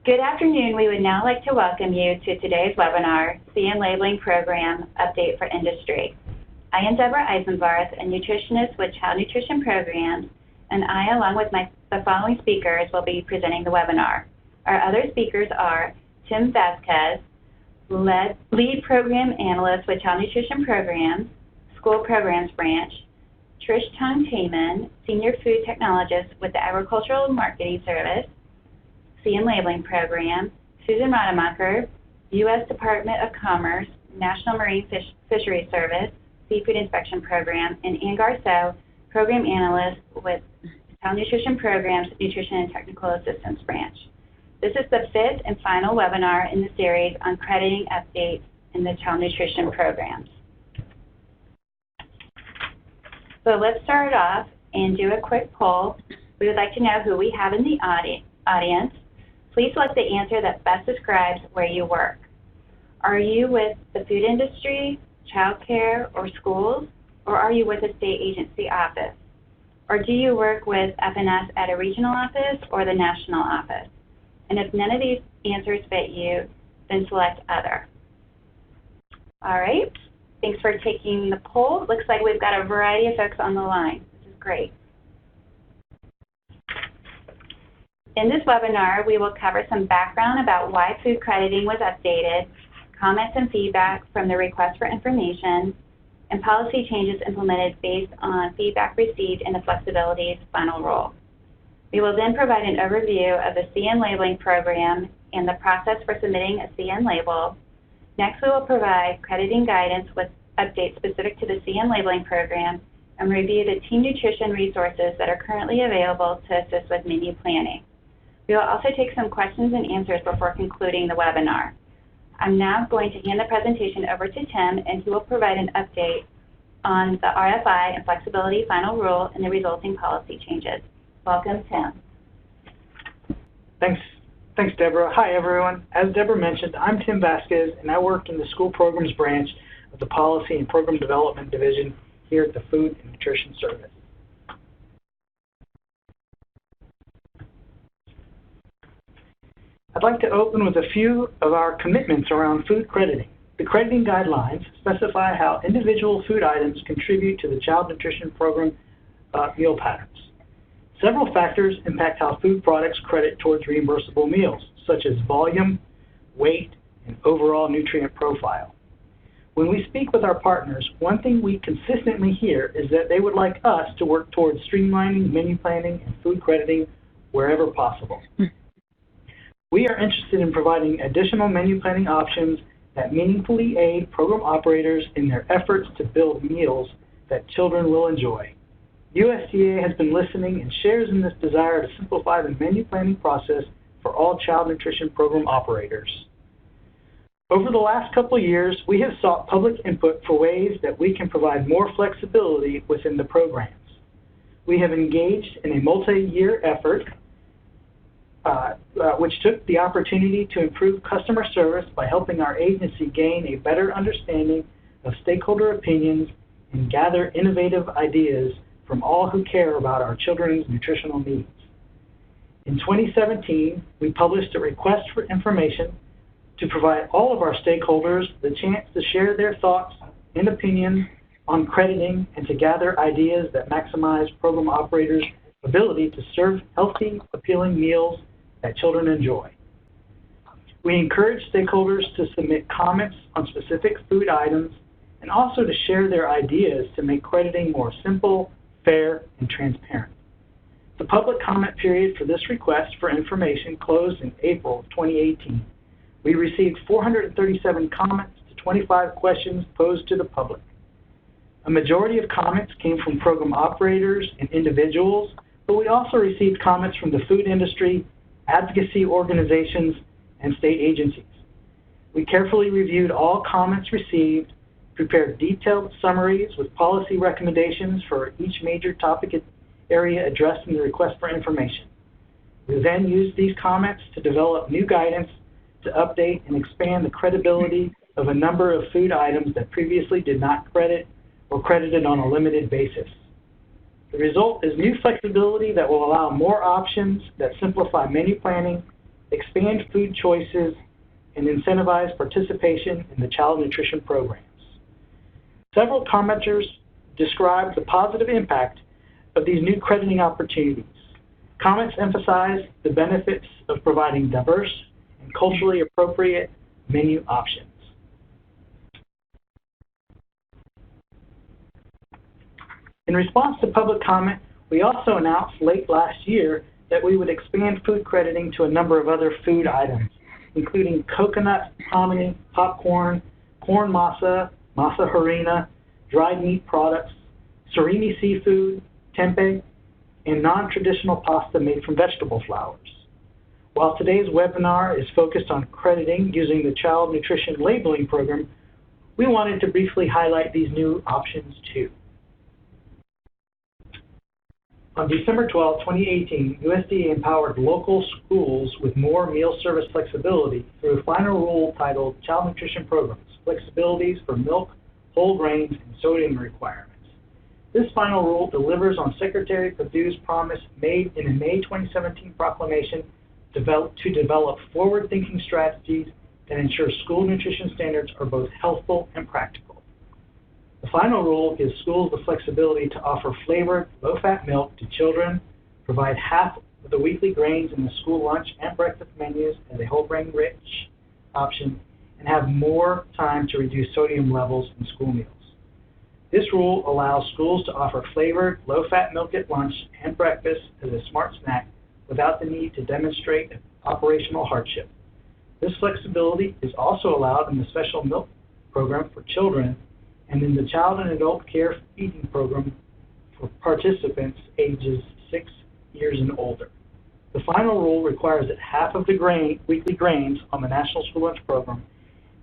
Good afternoon. We would now like to welcome you to today's webinar, CN Labeling Program Update for Industry. I am Deborah Eisenbarth, a nutritionist with Child Nutrition Programs, and I, along with the following speakers, will be presenting the webinar. Our other speakers are Tim Vasquez, Lead Program Analyst with Child Nutrition Programs, School Programs Branch, Trish Tong-Taman, Senior Food Technologist with the Agricultural Marketing Service, CN Labeling Program, Susan Rademacher, U.S. Department of Commerce, National Marine Fisheries Service, Seafood Inspection Program, and Ann Garceau, Program Analyst with Child Nutrition Programs, Nutrition and Technical Assistance Branch. This is the fifth and final webinar in the series on crediting updates in the Child Nutrition Programs. So let's start off and do a quick poll. We would like to know who we have in the audience. Please select the answer that best describes where you work. Are you with the food industry, childcare, or schools, or are you with a state agency office? Or do you work with FNS at a regional office or the national office? And if none of these answers fit you, then select Other. All right, thanks for taking the poll. Looks like we've got a variety of folks on the line. This is great. In this webinar, we will cover some background about why food crediting was updated, comments and feedback from the request for information, and policy changes implemented based on feedback received in the Flexibilities final rule. We will then provide an overview of the CN labeling program and the process for submitting a CN label. Next, we will provide crediting guidance with updates specific to the CN labeling program and review the team nutrition resources that are currently available to assist with menu planning. We will also take some questions and answers before concluding the webinar. I'm now going to hand the presentation over to Tim, and he will provide an update on the RFI and flexibility final rule and the resulting policy changes. Welcome, Tim. Thanks, Deborah. Hi, everyone. As Deborah mentioned, I'm Tim Vasquez, and I work in the School Programs Branch of the Policy and Program Development Division here at the Food and Nutrition Service. I'd like to open with a few of our commitments around food crediting. The crediting guidelines specify how individual food items contribute to the Child Nutrition Program meal patterns. Several factors impact how food products credit towards reimbursable meals, such as volume, weight, and overall nutrient profile. When we speak with our partners, one thing we consistently hear is that they would like us to work towards streamlining menu planning and food crediting wherever possible. We are interested in providing additional menu planning options that meaningfully aid program operators in their efforts to build meals that children will enjoy. USDA has been listening and shares in this desire to simplify the menu planning process for all child nutrition program operators. Over the last couple of years, we have sought public input for ways that we can provide more flexibility within the programs. We have engaged in a multi-year effort which took the opportunity to improve customer service by helping our agency gain a better understanding of stakeholder opinions and gather innovative ideas from all who care about our children's nutritional needs. In 2017, we published a request for information to provide all of our stakeholders the chance to share their thoughts and opinions on crediting and to gather ideas that maximize program operators' ability to serve healthy, appealing meals that children enjoy. We encourage stakeholders to submit comments on specific food items and also to share their ideas to make crediting more simple, fair, and transparent. The public comment period for this request for information closed in April of 2018. We received 437 comments to 25 questions posed to the public. A majority of comments came from program operators and individuals, but we also received comments from the food industry, advocacy organizations, and state agencies. We carefully reviewed all comments received, prepared detailed summaries with policy recommendations for each major topic area addressed in the request for information. We then used these comments to develop new guidance to update and expand the credibility of a number of food items that previously did not credit or credited on a limited basis. The result is new flexibility that will allow more options that simplify menu planning, expand food choices, and incentivize participation in the child nutrition programs. Several commenters described the positive impact of these new crediting opportunities. Comments emphasize the benefits of providing diverse and culturally appropriate menu options. In response to public comment, we also announced late last year that we would expand food crediting to a number of other food items, including coconut, hominy, popcorn, corn masa, masa harina, dried meat products, surimi seafood, tempeh, and non-traditional pasta made from vegetable flours. While today's webinar is focused on crediting using the Child Nutrition Labeling Program, we wanted to briefly highlight these new options too. On December 12, 2018, USDA empowered local schools with more meal service flexibility through a final rule titled Child Nutrition Programs, Flexibilities for Milk, Whole Grains, and Sodium Requirements. This final rule delivers on Secretary Perdue's promise made in a May 2017 proclamation to develop forward-thinking strategies that ensure school nutrition standards are both healthful and practical. The final rule gives schools the flexibility to offer flavored, low-fat milk to children, provide half of the weekly grains in the school lunch and breakfast menus as a whole grain-rich option, and have more time to reduce sodium levels in school meals. This rule allows schools to offer flavored, low-fat milk at lunch and breakfast as a smart snack without the need to demonstrate operational hardship. This flexibility is also allowed in the special milk program for children and in the child and adult care feeding program for participants ages 6 years and older. The final rule requires that half of the weekly grains on the National School Lunch Program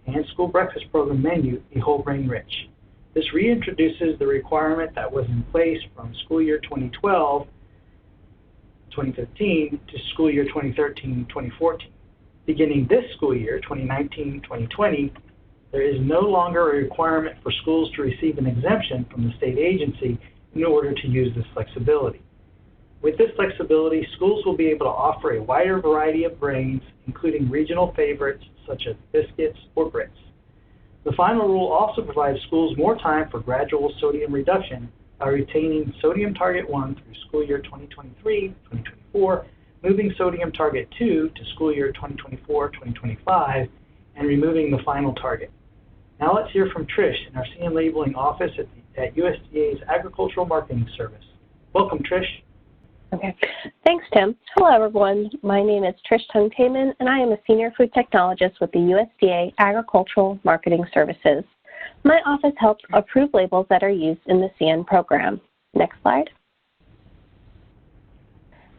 and School Breakfast Program menu be whole grain rich. This reintroduces the requirement that was in place from school year 2012-2015 to school year 2013-2014. Beginning this school year, 2019-2020, there is no longer a requirement for schools to receive an exemption from the state agency in order to use this flexibility. With this flexibility, schools will be able to offer a wider variety of grains, including regional favorites such as biscuits or grits. The final rule also provides schools more time for gradual sodium reduction by retaining Sodium Target 1 through school year 2023-2024, moving Sodium Target 2 to school year 2024-2025, and removing the final target. Now let's hear from Trish in our CN Labeling Office at USDA's Agricultural Marketing Service. Welcome, Trish. Okay, thanks, Tim. Hello, everyone. My name is Trish Tung-Taman, and I am a Senior Food Technologist with the USDA Agricultural Marketing Services. My office helps approve labels that are used in the CN program. Next slide.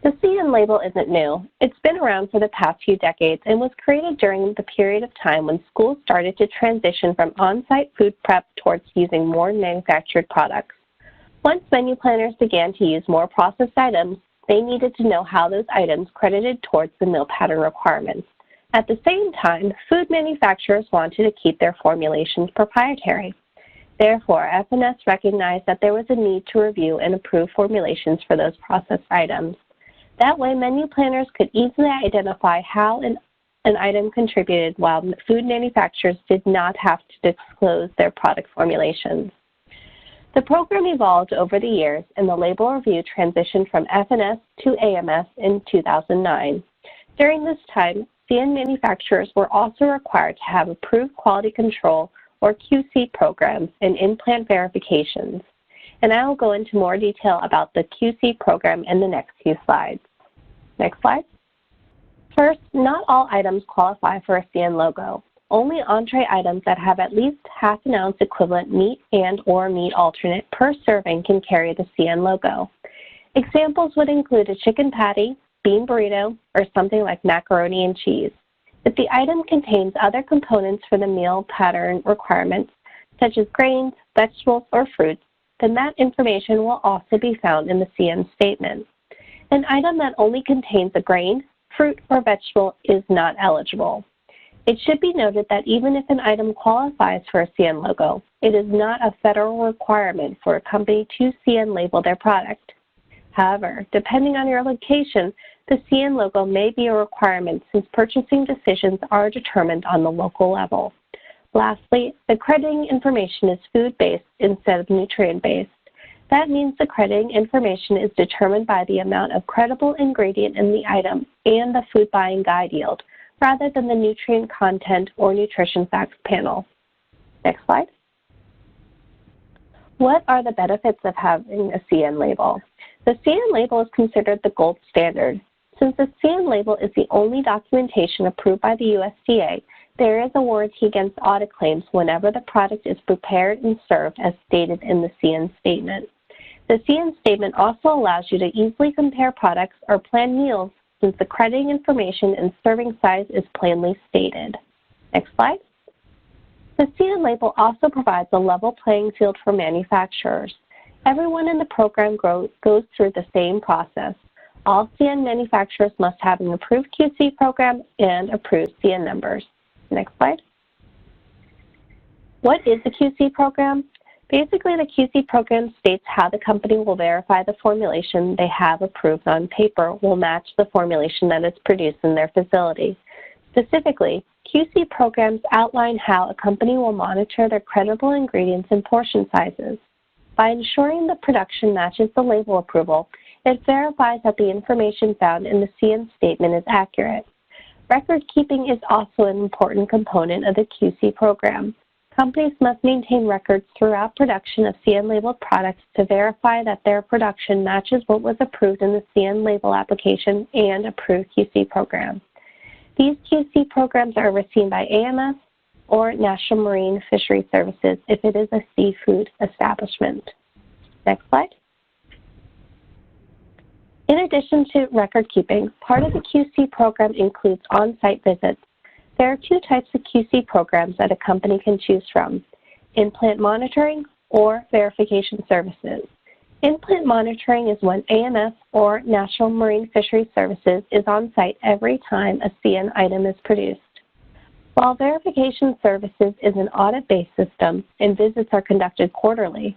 The CN label isn't new. It's been around for the past few decades and was created during the period of time when schools started to transition from on-site food prep towards using more manufactured products. Once menu planners began to use more processed items, they needed to know how those items credited towards the meal pattern requirements. At the same time, food manufacturers wanted to keep their formulations proprietary. Therefore, FNS recognized that there was a need to review and approve formulations for those processed items. That way, menu planners could easily identify how an item contributed while food manufacturers did not have to disclose their product formulations. The program evolved over the years, and the label review transitioned from FNS to AMS in 2009. During this time, CN manufacturers were also required to have approved quality control or QC programs and in-plant verifications. And I will go into more detail about the QC program in the next few slides. Next slide. First, not all items qualify for a CN logo. Only entree items that have at least half an ounce equivalent meat and/or meat alternate per serving can carry the CN logo. Examples would include a chicken patty, bean burrito, or something like macaroni and cheese. If the item contains other components for the meal pattern requirements, such as grains, vegetables, or fruits, then that information will also be found in the CN statement. An item that only contains a grain, fruit, or vegetable is not eligible. It should be noted that even if an item qualifies for a CN logo, it is not a federal requirement for a company to CN label their product. However, depending on your location, the CN logo may be a requirement since purchasing decisions are determined on the local level. Lastly, the crediting information is food-based instead of nutrient-based. That means the crediting information is determined by the amount of credible ingredient in the item and the food buying guide yield, rather than the nutrient content or nutrition facts panel. Next slide. What are the benefits of having a CN label? The CN label is considered the gold standard. Since the CN label is the only documentation approved by the USDA, there is a warranty against audit claims whenever the product is prepared and served as stated in the CN statement. The CN statement also allows you to easily compare products or plan meals since the crediting information and serving size is plainly stated. Next slide. The CN label also provides a level playing field for manufacturers. Everyone in the program goes through the same process. All CN manufacturers must have an approved QC program and approved CN numbers. Next slide. What is the QC program? Basically, the QC program states how the company will verify the formulation they have approved on paper will match the formulation that is produced in their facility. Specifically, QC programs outline how a company will monitor their credible ingredients and portion sizes. By ensuring the production matches the label approval, it verifies that the information found in the CN statement is accurate. Record keeping is also an important component of the QC program. Companies must maintain records throughout production of CN labeled products to verify that their production matches what was approved in the CN label application and approved QC program. These QC programs are overseen by AMS or National Marine Fisheries Services if it is a seafood establishment. Next slide. In addition to record keeping, part of the QC program includes on-site visits. There are two types of QC programs that a company can choose from: in-plant monitoring or verification services. In-plant monitoring is when AMS or National Marine Fisheries Services is on-site every time a CN item is produced. While verification services is an audit-based system and visits are conducted quarterly,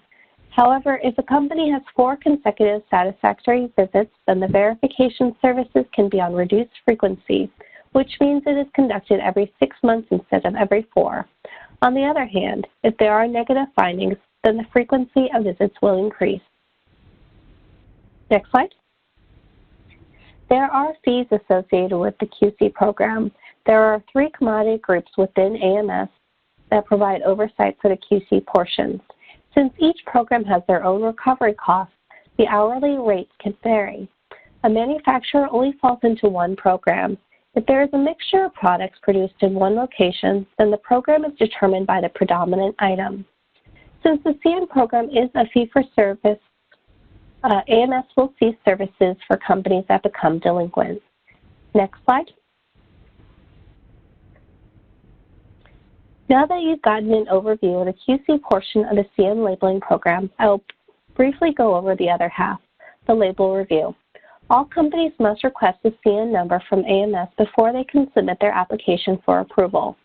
however, if a company has 4 consecutive satisfactory visits, then the verification services can be on reduced frequency, which means it is conducted every 6 months instead of every 4. On the other hand, if there are negative findings, then the frequency of visits will increase. Next slide. There are fees associated with the QC program. There are 3 commodity groups within AMS that provide oversight for the QC portions. Since each program has their own recovery costs, the hourly rates can vary. A manufacturer only falls into one program. If there is a mixture of products produced in one location, then the program is determined by the predominant item. Since the CN program is a fee-for-service, AMS will cease services for companies that become delinquent. Next slide. Now that you've gotten an overview of the QC portion of the CN labeling program, I will briefly go over the other half, the label review. All companies must request a CN number from AMS before they can submit their application for approval.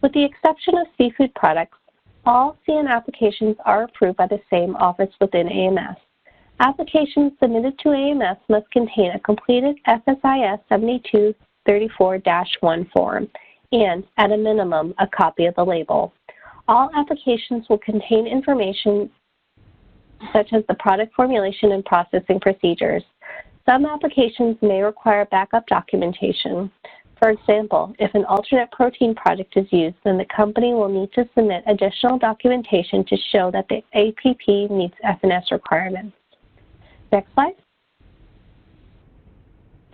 With the exception of seafood products, all CN applications are approved by the same office within AMS. Applications submitted to AMS must contain a completed FSIS 7234-1 form and, at a minimum, a copy of the label. All applications will contain information such as the product formulation and processing procedures. Some applications may require backup documentation. For example, if an alternate protein product is used, then the company will need to submit additional documentation to show that the APP meets F&S requirements. Next slide.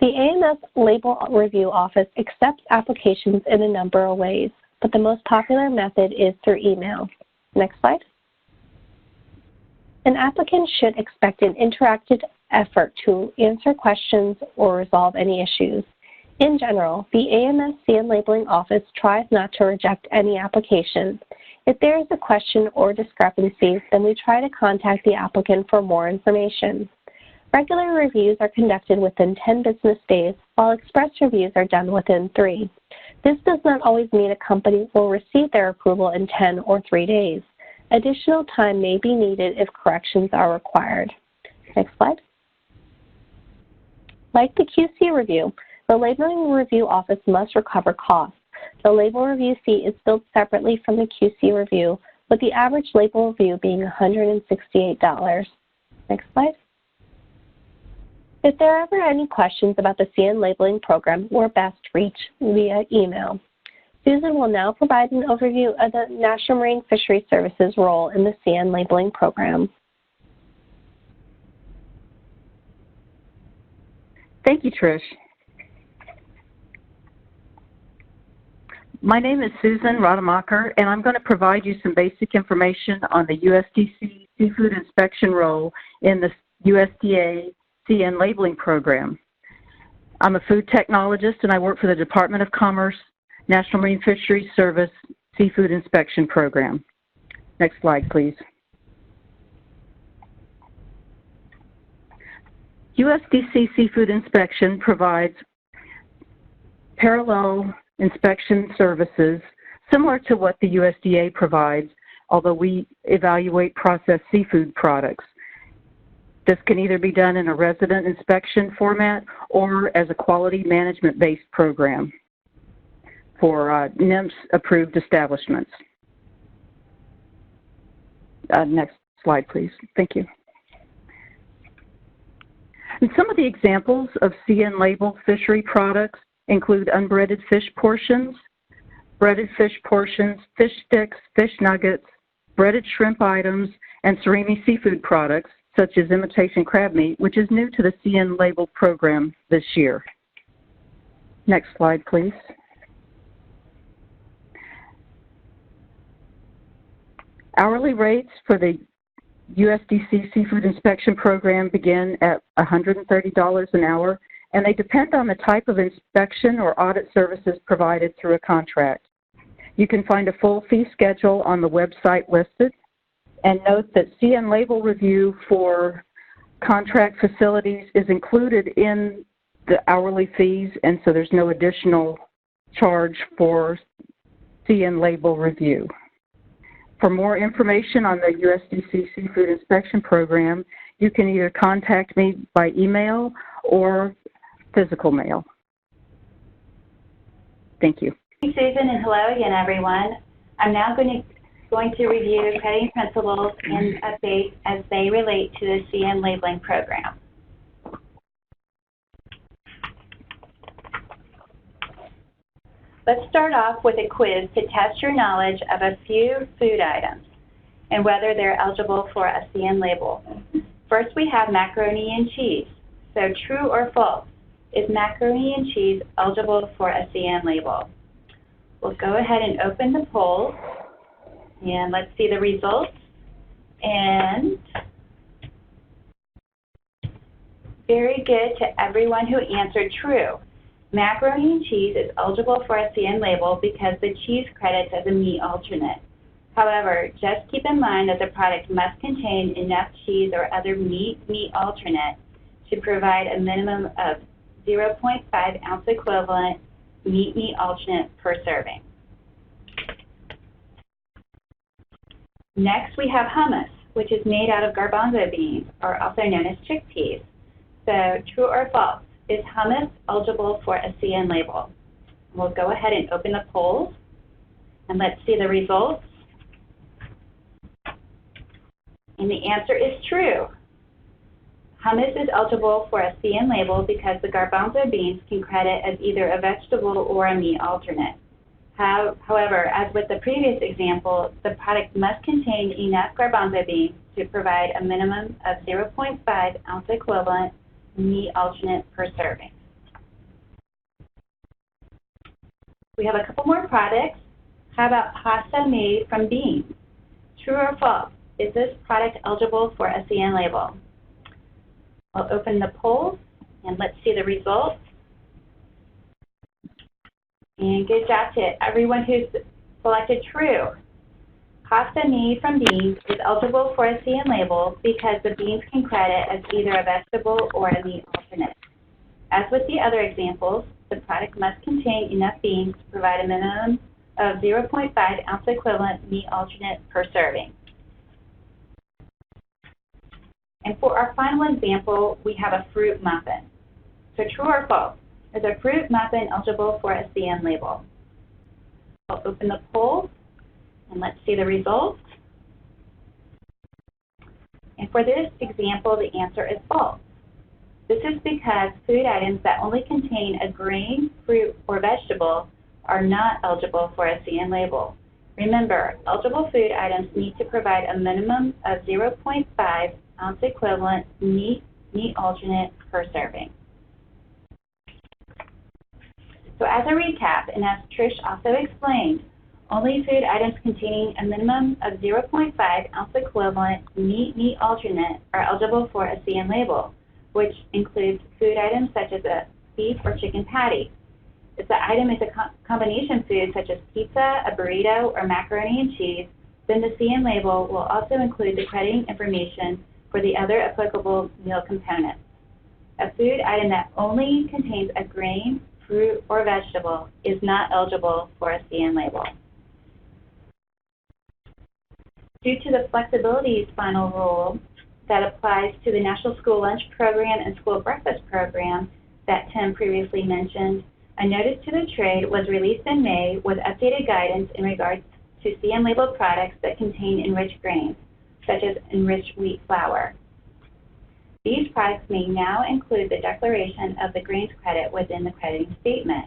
The AMS Label Review Office accepts applications in a number of ways, but the most popular method is through email. Next slide. An applicant should expect an interactive effort to answer questions or resolve any issues. In general, the AMS CN Labeling Office tries not to reject any application. If there is a question or discrepancy, then we try to contact the applicant for more information. Regular reviews are conducted within 10 business days, while express reviews are done within 3. This does not always mean a company will receive their approval in 10 or 3 days. Additional time may be needed if corrections are required. Next slide. Like the QC review, the Labeling Review Office must recover costs. The label review fee is billed separately from the QC review, with the average label review being $168. Next slide. If there are ever any questions about the CN labeling program, we're best reached via email. Susan will now provide an overview of the National Marine Fisheries Service's role in the CN labeling program. Thank you, Trish. My name is Susan Rademacher, and I'm going to provide you some basic information on the USDC seafood inspection role in the USDA CN labeling program. I'm a food technologist, and I work for the Department of Commerce National Marine Fisheries Service Seafood Inspection Program. Next slide, please. USDC Seafood Inspection provides parallel inspection services similar to what the USDA provides, although we evaluate processed seafood products. This can either be done in a resident inspection format or as a quality management-based program for NIMS-approved establishments. Next slide, please. Thank you. And some of the examples of CN labeled fishery products include unbreaded fish portions, breaded fish portions, fish sticks, fish nuggets, breaded shrimp items, and surimi seafood products, such as imitation crab meat, which is new to the CN labeled program this year. Next slide, please. Hourly rates for the USDC Seafood Inspection Program begin at $130 an hour, and they depend on the type of inspection or audit services provided through a contract. You can find a full fee schedule on the website listed, and note that CN label review for contract facilities is included in the hourly fees, and so there's no additional charge for CN label review. For more information on the USDC Seafood Inspection Program, you can either contact me by email or physical mail. Thank you. Thank you, Susan, and hello again, everyone. I'm now going to review credit principles and updates as they relate to the CN labeling program. Let's start off with a quiz to test your knowledge of a few food items and whether they're eligible for a CN label. First, we have macaroni and cheese. So true or false, is macaroni and cheese eligible for a CN label? We'll go ahead and open the poll, and let's see the results. And very good to everyone who answered true. Macaroni and cheese is eligible for a CN label because the cheese credits as a meat alternate. However, just keep in mind that the product must contain enough cheese or other meat alternate to provide a minimum of 0.5 ounce equivalent meat alternate per serving. Next, we have hummus, which is made out of garbanzo beans, or also known as chickpeas. So true or false? Is hummus eligible for a CN label? We'll go ahead and open the polls, and let's see the results. And the answer is true. Hummus is eligible for a CN label because the garbanzo beans can credit as either a vegetable or a meat alternate. However, as with the previous example, the product must contain enough garbanzo beans to provide a minimum of 0.5 ounce equivalent meat alternate per serving. We have a couple more products. How about pasta made from beans? True or false? Is this product eligible for a CN label? I'll open the poll and let's see the results. And good job to everyone who's selected true. Pasta made from beans is eligible for a CN label because the beans can credit as either a vegetable or a meat alternate. As with the other examples, the product must contain enough beans to provide a minimum of 0.5 ounce equivalent meat alternate per serving. And for our final example, we have a fruit muffin. So true or false? Is a fruit muffin eligible for a CN label? I'll open the poll and let's see the results. And for this example, the answer is false. This is because food items that only contain a grain, fruit, or vegetable are not eligible for a CN label. Remember, eligible food items need to provide a minimum of 0.5 ounce equivalent meat alternate per serving. So as a recap, and as Trish also explained, only food items containing a minimum of 0.5 ounce equivalent meat alternate are eligible for a CN label, which includes food items such as a beef or chicken patty. If the item is a combination food such as pizza, a burrito, or macaroni and cheese, then the CN label will also include the crediting information for the other applicable meal components. A food item that only contains a grain, fruit, or vegetable is not eligible for a CN label. Due to the Flexibilities final rule that applies to the National School Lunch Program and School Breakfast Program that Tim previously mentioned, a notice to the trade was released in May with updated guidance in regards to CN labeled products that contain enriched grains, such as enriched wheat flour. These products may now include the declaration of the grains credit within the crediting statement.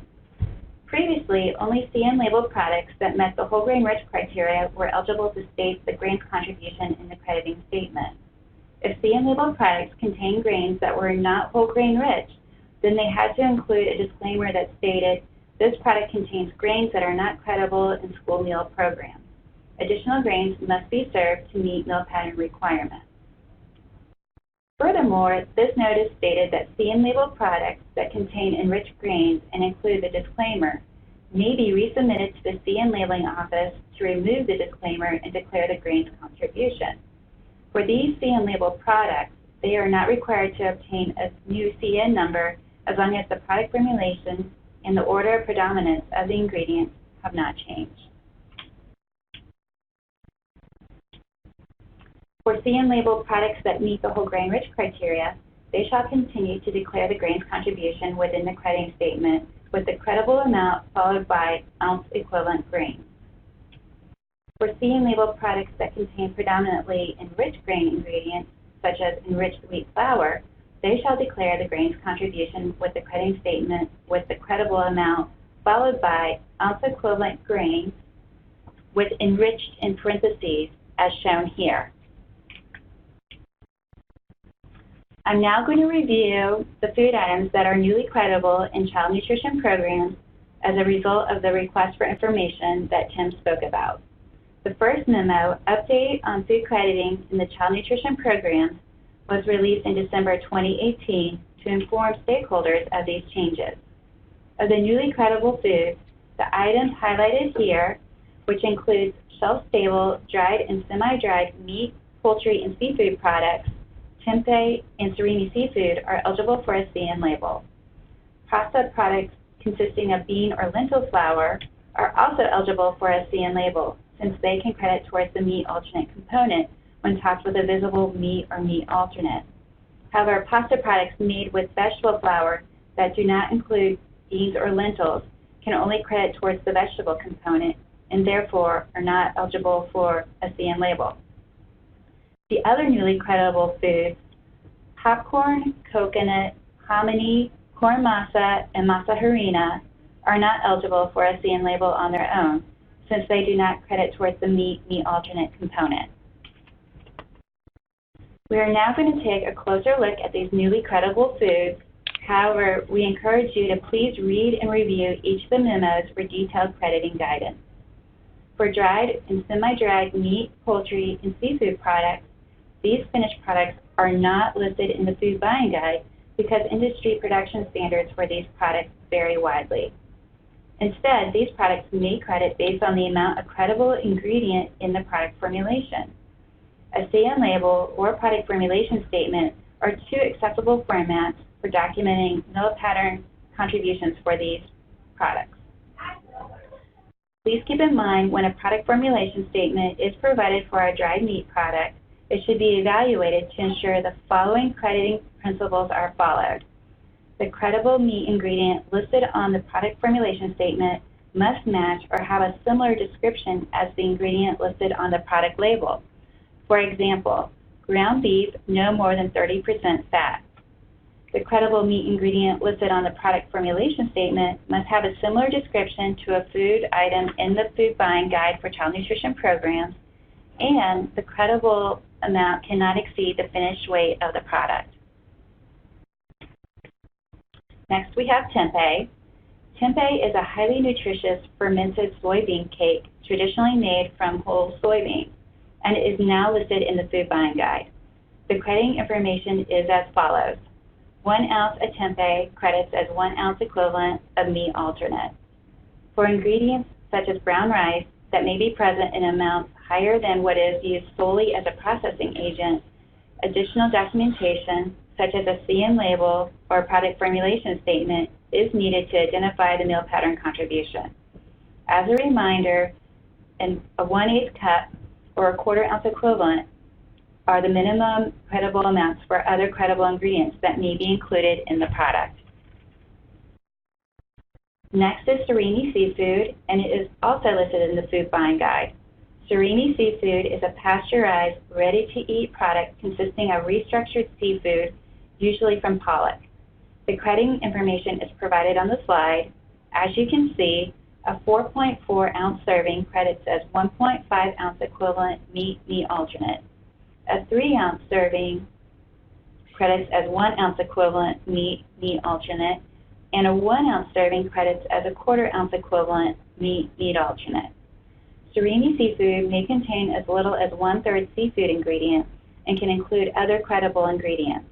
Previously, only CN labeled products that met the whole grain rich criteria were eligible to state the grains contribution in the crediting statement. If CN labeled products contained grains that were not whole grain rich, then they had to include a disclaimer that stated, this product contains grains that are not credible in school meal programs. Additional grains must be served to meet meal pattern requirements. Furthermore, this notice stated that CN labeled products that contain enriched grains and include the disclaimer may be resubmitted to the CN labeling office to remove the disclaimer and declare the grains contribution. For these CN labeled products, they are not required to obtain a new CN number as long as the product formulation and the order of predominance of the ingredients have not changed. For CN labeled products that meet the whole grain rich criteria, they shall continue to declare the grains contribution within the crediting statement with the credible amount followed by ounce equivalent grains. For CN labeled products that contain predominantly enriched grain ingredients, such as enriched wheat flour, they shall declare the grains contribution with the crediting statement with the credible amount followed by ounce equivalent grains with enriched in parentheses as shown here. I'm now going to review the food items that are newly credible in child nutrition programs as a result of the request for information that Tim spoke about. The first memo, Update on Food Crediting in the Child Nutrition Programs, was released in December 2018 to inform stakeholders of these changes. Of the newly credible foods, the items highlighted here, which includes shelf-stable, dried and semi-dried meat, poultry, and seafood products, tempeh and surimi seafood are eligible for a CN label. Pasta products consisting of bean or lentil flour are also eligible for a CN label, since they can credit towards the meat alternate component when topped with a visible meat or meat alternate. However, pasta products made with vegetable flour that do not include beans or lentils can only credit towards the vegetable component and therefore are not eligible for a CN label. The other newly credible foods, popcorn, coconut, hominy, corn masa, and masa harina, are not eligible for a CN label on their own, since they do not credit towards the meat alternate component. We are now going to take a closer look at these newly credible foods. However, we encourage you to please read and review each of the memos for detailed crediting guidance. For dried and semi-dried meat, poultry, and seafood products, these finished products are not listed in the food buying guide because industry production standards for these products vary widely. Instead, these products may credit based on the amount of credible ingredient in the product formulation. A CN label or product formulation statement are two acceptable formats for documenting meal pattern contributions for these products. Please keep in mind when a product formulation statement is provided for a dried meat product, it should be evaluated to ensure the following crediting principles are followed. The credible meat ingredient listed on the product formulation statement must match or have a similar description as the ingredient listed on the product label. For example, ground beef no more than 30% fat. The credible meat ingredient listed on the product formulation statement must have a similar description to a food item in the food buying guide for child nutrition programs, and the credible amount cannot exceed the finished weight of the product. Next, we have tempeh. Tempeh is a highly nutritious fermented soybean cake traditionally made from whole soybeans, and is now listed in the food buying guide. The crediting information is as follows. 1 ounce of tempeh credits as 1 ounce equivalent of meat alternate. For ingredients such as brown rice that may be present in amounts higher than what is used solely as a processing agent, additional documentation such as a CN label or product formulation statement is needed to identify the meal pattern contribution. As a reminder, a 1/8 cup or a 1/4 ounce equivalent are the minimum credible amounts for other credible ingredients that may be included in the product. Next is surimi seafood, and it is also listed in the food buying guide. Surimi seafood is a pasteurized, ready-to-eat product consisting of restructured seafood, usually from pollock. The crediting information is provided on the slide. As you can see, a 4.4 ounce serving credits as 1.5 ounce equivalent meat alternate. A 3 ounce serving credits as 1 ounce equivalent meat alternate, and a 1 ounce serving credits as a 1/4 ounce equivalent meat alternate. Surimi seafood may contain as little as 1/3 seafood ingredient and can include other credible ingredients.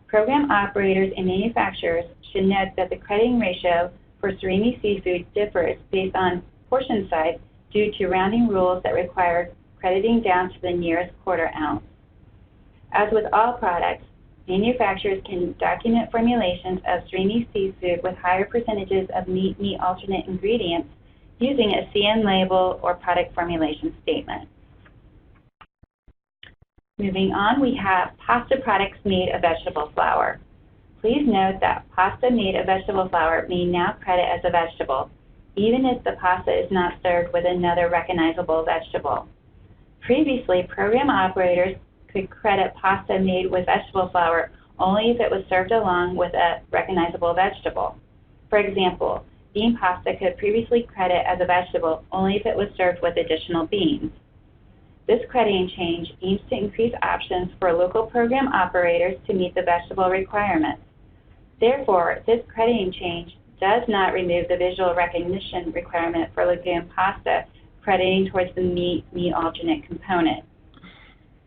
Program operators and manufacturers should note that the crediting ratio for surimi seafood differs based on portion size due to rounding rules that require crediting down to the nearest 1/4 ounce. As with all products, manufacturers can document formulations of surimi seafood with higher percentages of meat alternate ingredients using a CN label or product formulation statement. Moving on, we have pasta products made of vegetable flour. Please note that pasta made of vegetable flour may now credit as a vegetable, even if the pasta is not served with another recognizable vegetable. Previously, program operators could credit pasta made with vegetable flour only if it was served along with a recognizable vegetable. For example, bean pasta could previously credit as a vegetable only if it was served with additional beans. This crediting change aims to increase options for local program operators to meet the vegetable requirements. Therefore, this crediting change does not remove the visual recognition requirement for legume pasta crediting towards the meat alternate component.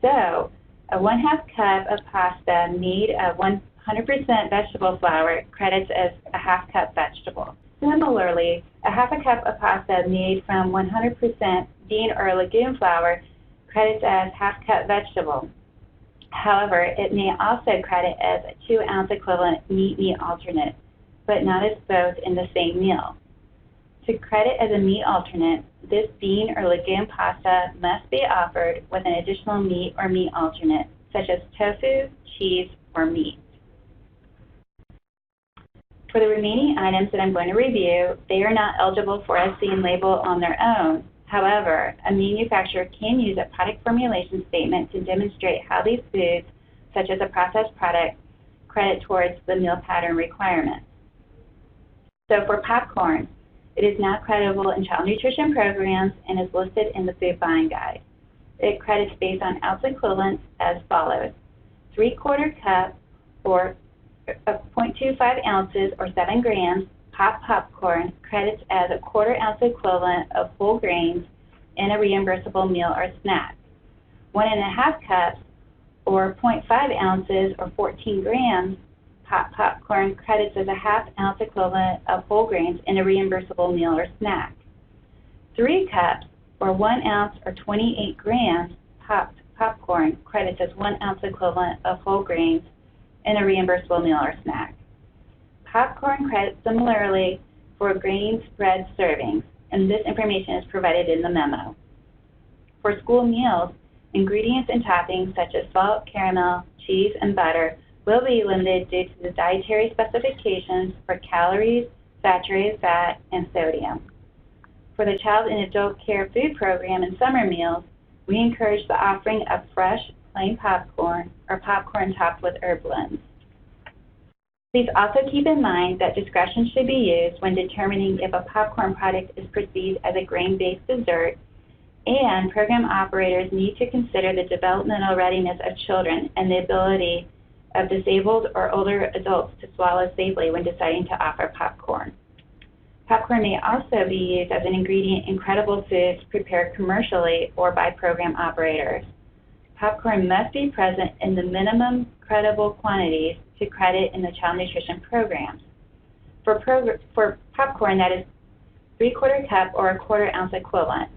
So, a 1/2 cup of pasta made of 100% vegetable flour credits as a 1/2 cup vegetable. Similarly, a 1/2 cup of pasta made from 100% bean or legume flour credits as 1/2 cup vegetable. However, it may also credit as a 2 ounce equivalent meat alternate, but not as both in the same meal. To credit as a meat alternate, this bean or legume pasta must be offered with an additional meat or meat alternate, such as tofu, cheese, or meat. For the remaining items that I'm going to review, they are not eligible for a CN label on their own. However, a manufacturer can use a product formulation statement to demonstrate how these foods, such as a processed product, credit towards the meal pattern requirements. So for popcorn, it is now credible in child nutrition programs and is listed in the food buying guide. It credits based on ounce equivalents as follows. 3/4 cup or 0.25 ounces or 7 grams popcorn credits as a 1/4 ounce equivalent of whole grains in a reimbursable meal or snack. 1.5 cups or 0.5 ounces or 14 grams popcorn credits as a 1/2 ounce equivalent of whole grains in a reimbursable meal or snack. 3 cups or 1 ounce or 28 grams popcorn credits as 1 ounce equivalent of whole grains in a reimbursable meal or snack. Popcorn credits similarly for grain spread servings, and this information is provided in the memo. For school meals, ingredients and toppings such as salt, caramel, cheese, and butter will be limited due to the dietary specifications for calories, saturated fat, and sodium. For the Child and Adult Care Food Program and summer meals, we encourage the offering of fresh, plain popcorn or popcorn topped with herb blends. Please also keep in mind that discretion should be used when determining if a popcorn product is perceived as a grain-based dessert, and program operators need to consider the developmental readiness of children and the ability of disabled or older adults to swallow safely when deciding to offer popcorn. Popcorn may also be used as an ingredient in credible foods prepared commercially or by program operators. Popcorn must be present in the minimum credible quantities to credit in the child nutrition programs. For popcorn, that is 3/4 cup or a 1/4 ounce equivalent.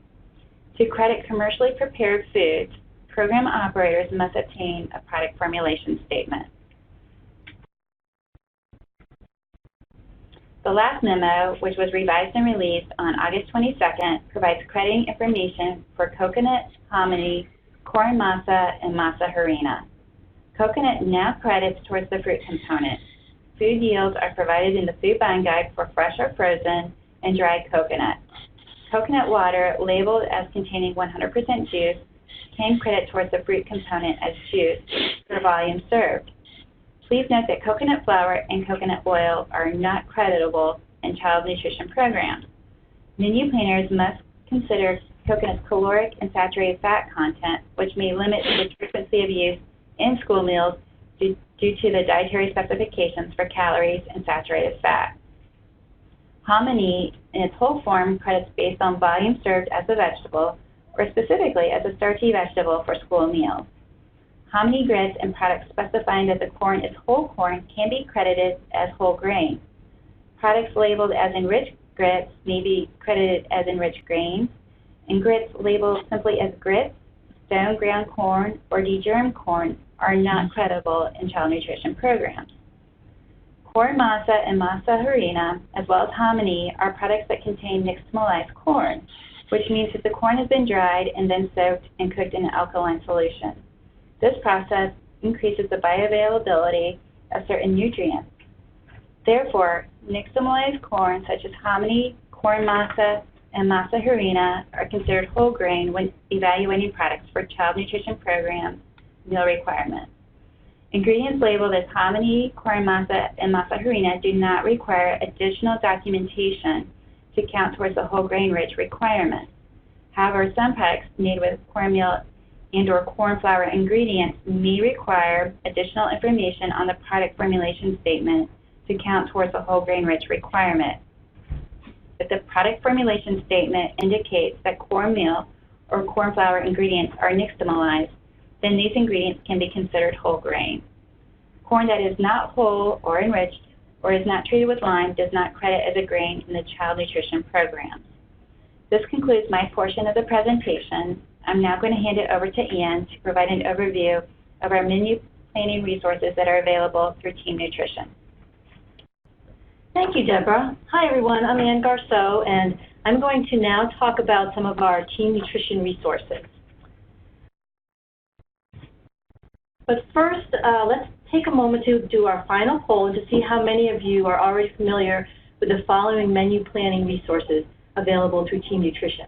To credit commercially prepared foods, program operators must obtain a product formulation statement. The last memo, which was revised and released on August 22nd, provides crediting information for coconut, hominy, corn masa, and masa harina. Coconut now credits towards the fruit component. Food yields are provided in the food buying guide for fresh or frozen and dried coconut. Coconut water, labeled as containing 100% juice, can credit towards the fruit component as juice per volume served. Please note that coconut flour and coconut oil are not creditable in child nutrition programs. Menu planners must consider coconut's caloric and saturated fat content, which may limit the frequency of use in school meals due to the dietary specifications for calories and saturated fat. Hominy, in its whole form, credits based on volume served as a vegetable, or specifically as a starchy vegetable for school meals. Hominy grits and products specifying that the corn is whole corn can be credited as whole grain. Products labeled as enriched grits may be credited as enriched grains, and grits labeled simply as grits, stone ground corn, or degermed corn are not creditable in child nutrition programs. Corn masa and masa harina, as well as hominy, are products that contain nixtamalized corn, which means that the corn has been dried and then soaked and cooked in an alkaline solution. This process increases the bioavailability of certain nutrients. Therefore, nixtamalized corn such as hominy, corn masa, and masa harina are considered whole grain when evaluating products for child nutrition programs meal requirements. Ingredients labeled as hominy, corn masa, and masa harina do not require additional documentation to count towards the whole grain rich requirement. However, some products made with cornmeal and/or corn flour ingredients may require additional information on the product formulation statement to count towards the whole grain rich requirement. If the product formulation statement indicates that cornmeal or corn flour ingredients are nixtamalized, then these ingredients can be considered whole grain. Corn that is not whole or enriched or is not treated with lime does not credit as a grain in the child nutrition program. This concludes my portion of the presentation. I'm now going to hand it over to Ian to provide an overview of our menu planning resources that are available through Team Nutrition. Thank you, Deborah. Hi, everyone. I'm Ann Garceau, and I'm going to now talk about some of our Team Nutrition resources. But first, let's take a moment to do our final poll and to see how many of you are already familiar with the following menu planning resources available through Team Nutrition.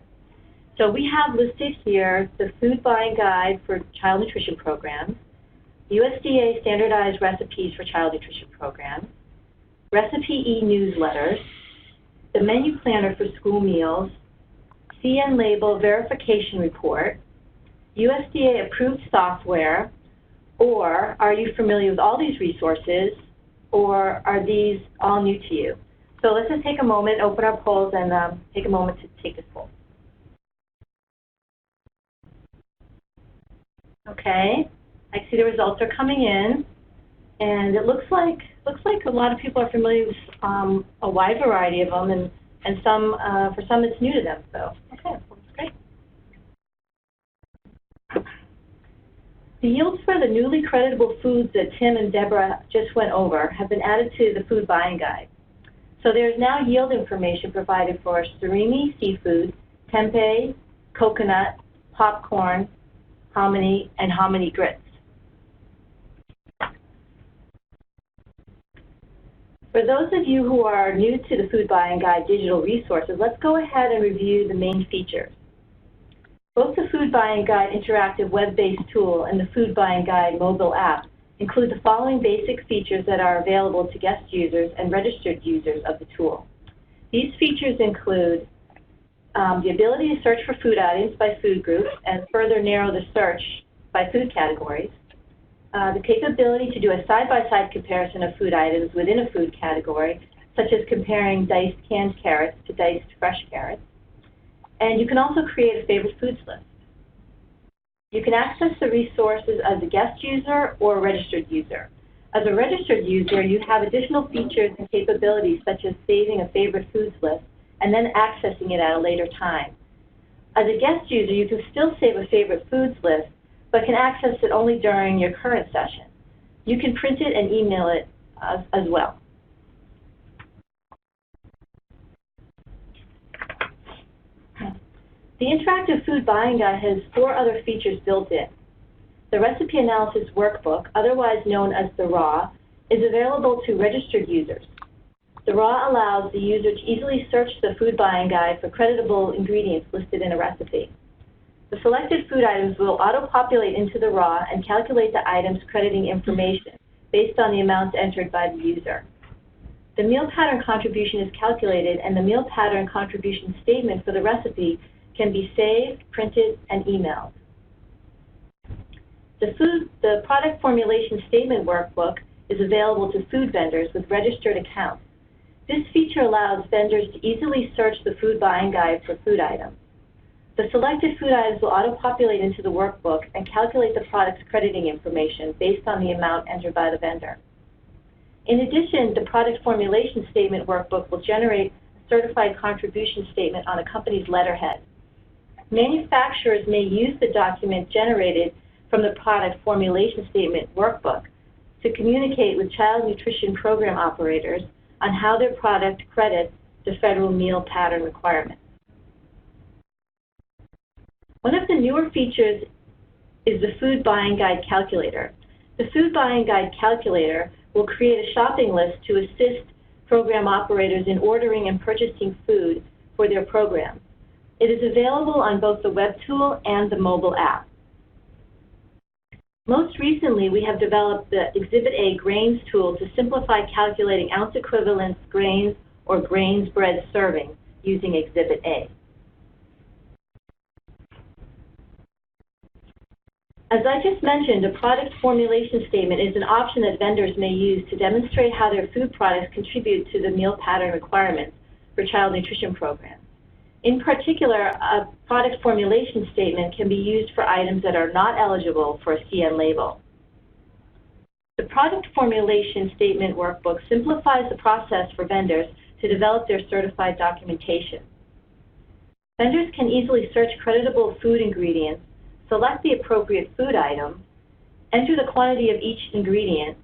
So we have listed here the Food Buying Guide for Child Nutrition Programs, USDA Standardized Recipes for Child Nutrition Programs, Recipe e-newsletters, the Menu Planner for School Meals, CN Label Verification Report, USDA Approved Software, or are you familiar with all these resources, or are these all new to you? So let's just take a moment, open our polls, and take a moment to take this poll. Okay, I see the results are coming in, and it looks like a lot of people are familiar with a wide variety of them, and some for some it's new to them. So okay, that's great. The yields for the newly creditable foods that Tim and Deborah just went over have been added to the Food Buying Guide. So there is now yield information provided for surimi seafood, tempeh, coconut, popcorn, hominy, and hominy grits. For those of you who are new to the Food Buying Guide digital resources, let's go ahead and review the main features. Both the Food Buying Guide interactive web-based tool and the Food Buying Guide mobile app include the following basic features that are available to guest users and registered users of the tool. These features include the ability to search for food items by food groups and further narrow the search by food categories, the capability to do a side-by-side comparison of food items within a food category, such as comparing diced canned carrots to diced fresh carrots, and you can also create a favorite foods list. You can access the resources as a guest user or a registered user. As a registered user, you have additional features and capabilities such as saving a favorite foods list and then accessing it at a later time. As a guest user, you can still save a favorite foods list, but can access it only during your current session. You can print it and email it as well. The interactive food buying guide has 4 other features built in. The recipe analysis workbook, otherwise known as the RAW, is available to registered users. The RAW allows the user to easily search the food buying guide for creditable ingredients listed in a recipe. The selected food items will auto-populate into the RAW and calculate the item's crediting information based on the amounts entered by the user. The meal pattern contribution is calculated, and the meal pattern contribution statement for the recipe can be saved, printed, and emailed. The product formulation statement workbook is available to food vendors with registered accounts. This feature allows vendors to easily search the food buying guide for food items. The selected food items will auto-populate into the workbook and calculate the product's crediting information based on the amount entered by the vendor. In addition, the product formulation statement workbook will generate a certified contribution statement on a company's letterhead. Manufacturers may use the document generated from the product formulation statement workbook to communicate with child nutrition program operators on how their product credits the federal meal pattern requirements. One of the newer features is the Food Buying Guide Calculator. The Food Buying Guide Calculator will create a shopping list to assist program operators in ordering and purchasing food for their program. It is available on both the web tool and the mobile app. Most recently, we have developed the Exhibit A grains tool to simplify calculating ounce equivalents grains or grains bread serving using Exhibit A. As I just mentioned, a product formulation statement is an option that vendors may use to demonstrate how their food products contribute to the meal pattern requirements for child nutrition programs. In particular, a product formulation statement can be used for items that are not eligible for a CN label. The product formulation statement workbook simplifies the process for vendors to develop their certified documentation. Vendors can easily search creditable food ingredients, select the appropriate food item, enter the quantity of each ingredient,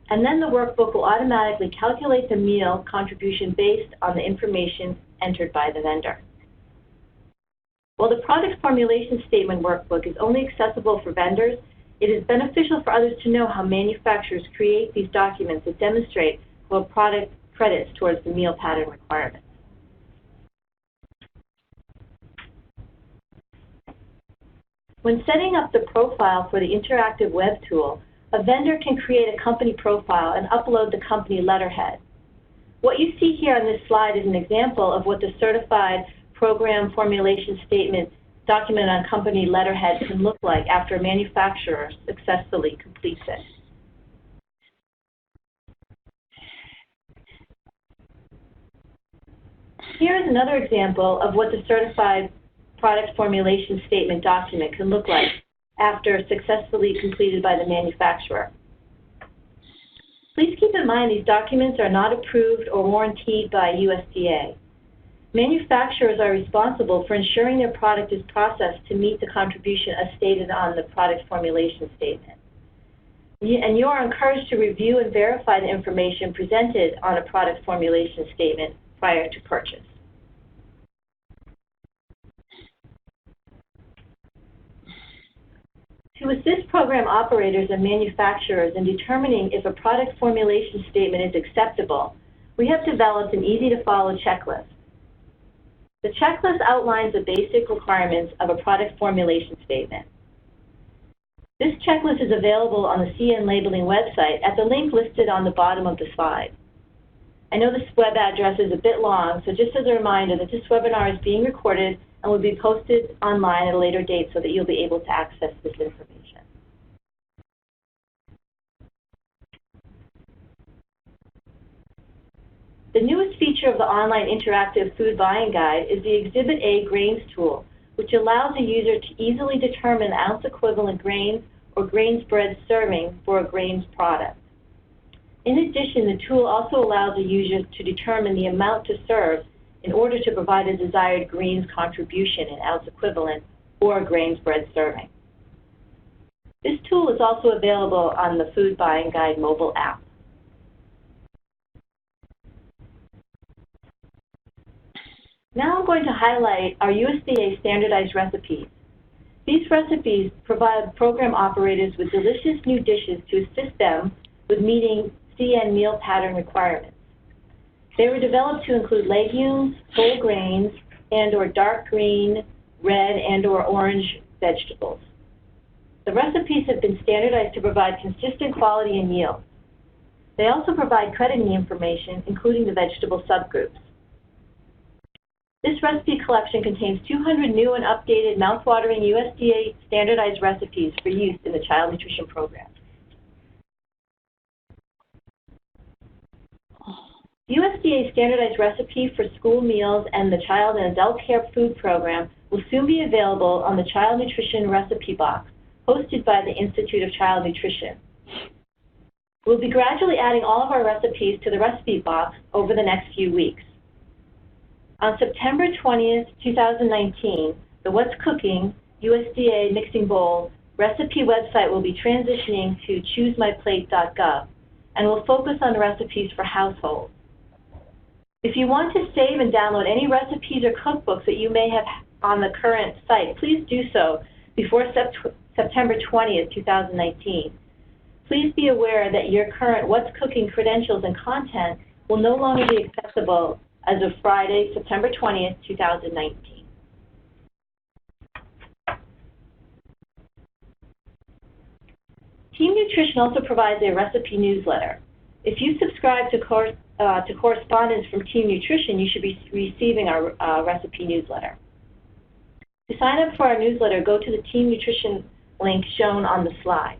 and then the workbook will automatically calculate the meal contribution based on the information entered by the vendor. While the product formulation statement workbook is only accessible for vendors, it is beneficial for others to know how manufacturers create these documents that demonstrate how a product credits towards the meal pattern requirements. When setting up the profile for the interactive web tool, a vendor can create a company profile and upload the company letterhead. What you see here on this slide is an example of what the certified program formulation statement document on company letterhead can look like after a manufacturer successfully completes it. Here is another example of what the certified product formulation statement document can look like after successfully completed by the manufacturer. Please keep in mind these documents are not approved or warrantied by USDA. Manufacturers are responsible for ensuring their product is processed to meet the contribution as stated on the product formulation statement. And you are encouraged to review and verify the information presented on a product formulation statement prior to purchase. To assist program operators and manufacturers in determining if a product formulation statement is acceptable, we have developed an easy-to-follow checklist. The checklist outlines the basic requirements of a product formulation statement. This checklist is available on the CN Labeling website at the link listed on the bottom of the slide. I know this web address is a bit long, so just as a reminder that this webinar is being recorded and will be posted online at a later date so that you'll be able to access this information. The newest feature of the online interactive food buying guide is the Exhibit A grains tool, which allows a user to easily determine ounce equivalent grains or grain spread serving for a grains product. In addition, the tool also allows a user to determine the amount to serve in order to provide a desired grains contribution in ounce equivalent or a grain spread serving. This tool is also available on the Food Buying Guide mobile app. Now I'm going to highlight our USDA standardized recipes. These recipes provide program operators with delicious new dishes to assist them with meeting CN meal pattern requirements. They were developed to include legumes, whole grains, and/or dark green, red, and/or orange vegetables. The recipes have been standardized to provide consistent quality and yield. They also provide crediting information, including the vegetable subgroups. This recipe collection contains 200 new and updated mouthwatering USDA standardized recipes for use in the Child Nutrition Program. The USDA standardized recipe for school meals and the Child and Adult Care Food Program will soon be available on the Child Nutrition Recipe Box, hosted by the Institute of Child Nutrition. We'll be gradually adding all of our recipes to the recipe box over the next few weeks. On September 20th, 2019, the What's Cooking USDA Mixing Bowl recipe website will be transitioning to choosemyplate.gov and will focus on recipes for households. If you want to save and download any recipes or cookbooks that you may have on the current site, please do so before September 20th, 2019. Please be aware that your current What's Cooking credentials and content will no longer be accessible as of Friday, September 20th, 2019. Team Nutrition also provides a recipe newsletter. If you subscribe to correspondence from Team Nutrition, you should be receiving our recipe newsletter. To sign up for our newsletter, go to the Team Nutrition link shown on the slide.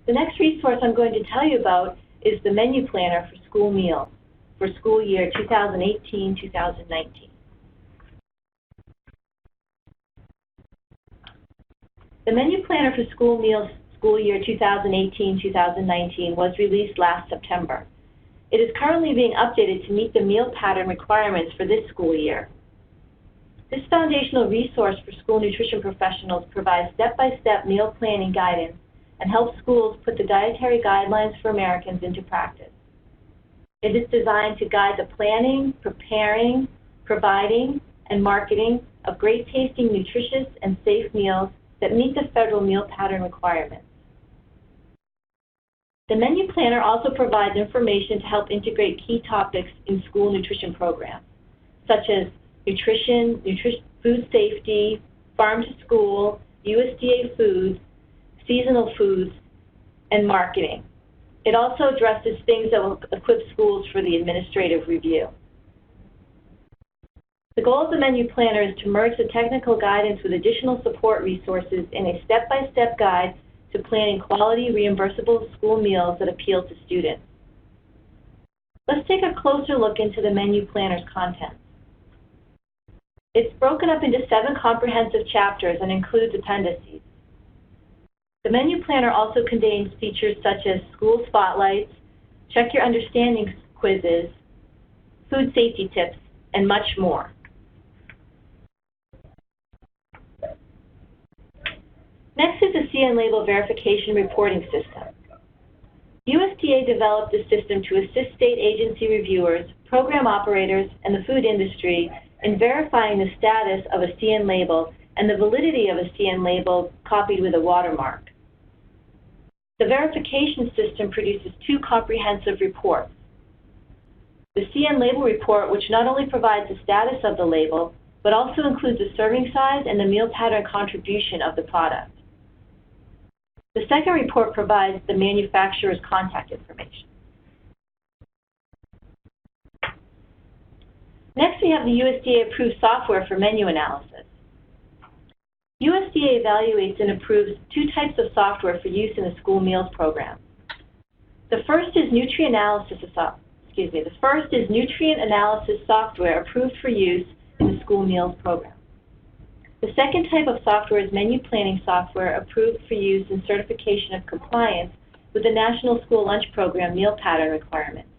The next resource I'm going to tell you about is the menu planner for school meals for school year 2018-2019. The menu planner for school meals school year 2018-2019 was released last September. It is currently being updated to meet the meal pattern requirements for this school year. This foundational resource for school nutrition professionals provides step-by-step meal planning guidance and helps schools put the dietary guidelines for Americans into practice. It is designed to guide the planning, preparing, providing, and marketing of great-tasting, nutritious, and safe meals that meet the federal meal pattern requirements. The menu planner also provides information to help integrate key topics in school nutrition programs, such as nutrition, food safety, farm to school, USDA foods, seasonal foods, and marketing. It also addresses things that will equip schools for the administrative review. The goal of the menu planner is to merge the technical guidance with additional support resources in a step-by-step guide to planning quality, reimbursable school meals that appeal to students. Let's take a closer look into the menu planner's content. It's broken up into 7 comprehensive chapters and includes appendices. The menu planner also contains features such as school spotlights, check your understanding quizzes, food safety tips, and much more. Next is the CN label verification reporting system. USDA developed this system to assist state agency reviewers, program operators, and the food industry in verifying the status of a CN label and the validity of a CN label copied with a watermark. The verification system produces two comprehensive reports. The CN label report, which not only provides the status of the label, but also includes the serving size and the meal pattern contribution of the product. The second report provides the manufacturer's contact information. Next, we have the USDA-approved software for menu analysis. USDA evaluates and approves two types of software for use in the school meals program. The first is nutrient analysis software approved for use in the school meals program. The second type of software is menu planning software approved for use in certification of compliance with the National School Lunch Program meal pattern requirements.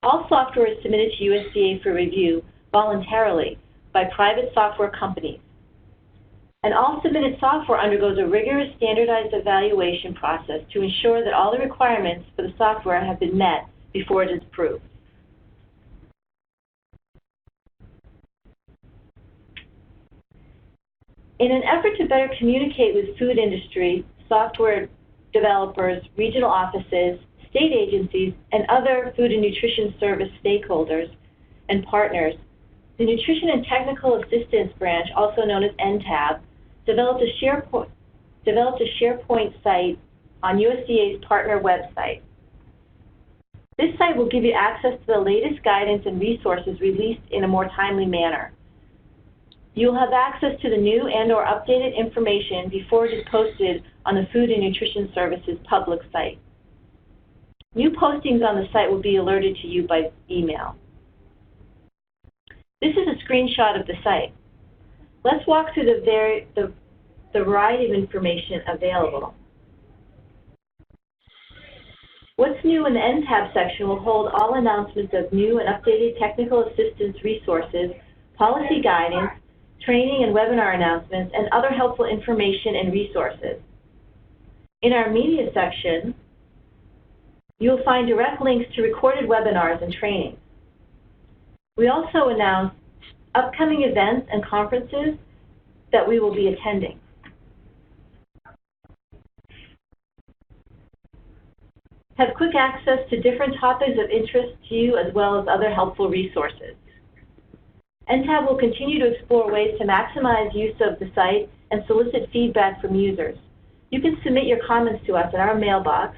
All software is submitted to USDA for review voluntarily by private software companies. And all submitted software undergoes a rigorous standardized evaluation process to ensure that all the requirements for the software have been met before it is approved. In an effort to better communicate with food industry, software developers, regional offices, state agencies, and other food and nutrition service stakeholders and partners, the Nutrition and Technical Assistance Branch, also known as NTAB, developed a SharePoint site on USDA's partner website. This site will give you access to the latest guidance and resources released in a more timely manner. You'll have access to the new and/or updated information before it is posted on the Food and Nutrition Services public site. New postings on the site will be alerted to you by email. This is a screenshot of the site. Let's walk through the variety of information available. What's new in the NTAB section will hold all announcements of new and updated technical assistance resources, policy guidance, training and webinar announcements, and other helpful information and resources. In our media section, you'll find direct links to recorded webinars and trainings. We also announce upcoming events and conferences that we will be attending. Have quick access to different topics of interest to you as well as other helpful resources. NTAB will continue to explore ways to maximize use of the site and solicit feedback from users. You can submit your comments to us in our mailbox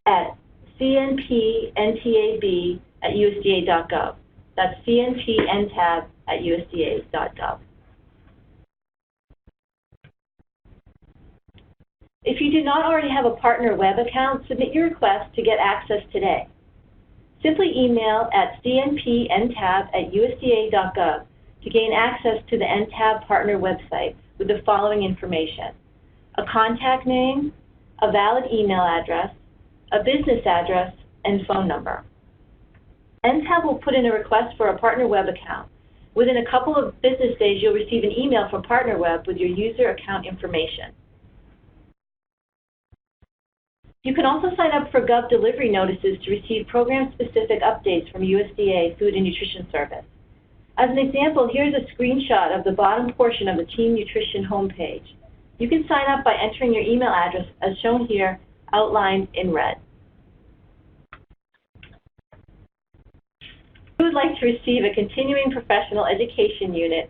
at cnpntab@usda.gov. That's cnpntab@usda.gov. If you do not already have a partner web account, submit your request to get access today. Simply email at cnpntab@usda.gov to gain access to the NTAB partner website with the following information: a contact name, a valid email address, a business address, and phone number. NTAB will put in a request for a partner web account. Within a couple of business days, you'll receive an email from PartnerWeb with your user account information. You can also sign up for Gov delivery notices to receive program-specific updates from USDA Food and Nutrition Service. As an example, here's a screenshot of the bottom portion of the Team Nutrition homepage. You can sign up by entering your email address as shown here, outlined in red. If you would like to receive a Continuing Professional Education Unit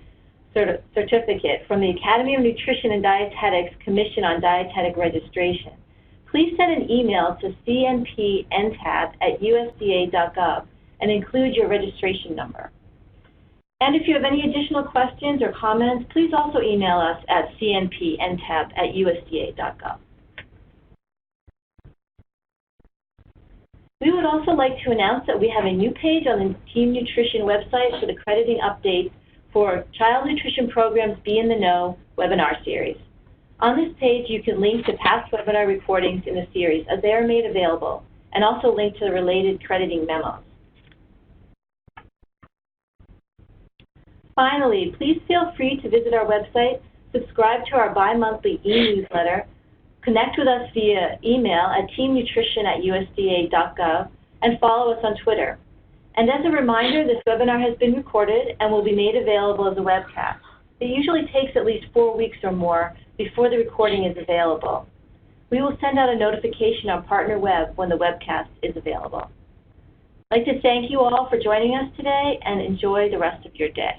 certificate from the Academy of Nutrition and Dietetics Commission on Dietetic Registration, please send an email to cnpntab@usda.gov and include your registration number. And if you have any additional questions or comments, please also email us at cnpntab@usda.gov. We would also like to announce that we have a new page on the Team Nutrition website for the crediting updates for Child Nutrition Programs Be in the Know webinar series. On this page, you can link to past webinar recordings in the series as they are made available, and also link to the related crediting memos. Finally, please feel free to visit our website, subscribe to our bi-monthly e-newsletter, connect with us via email at teamnutrition@usda.gov, and follow us on Twitter. And as a reminder, this webinar has been recorded and will be made available as a webcast. It usually takes at least 4 weeks or more before the recording is available. We will send out a notification on Partner Web when the webcast is available. I'd like to thank you all for joining us today and enjoy the rest of your day.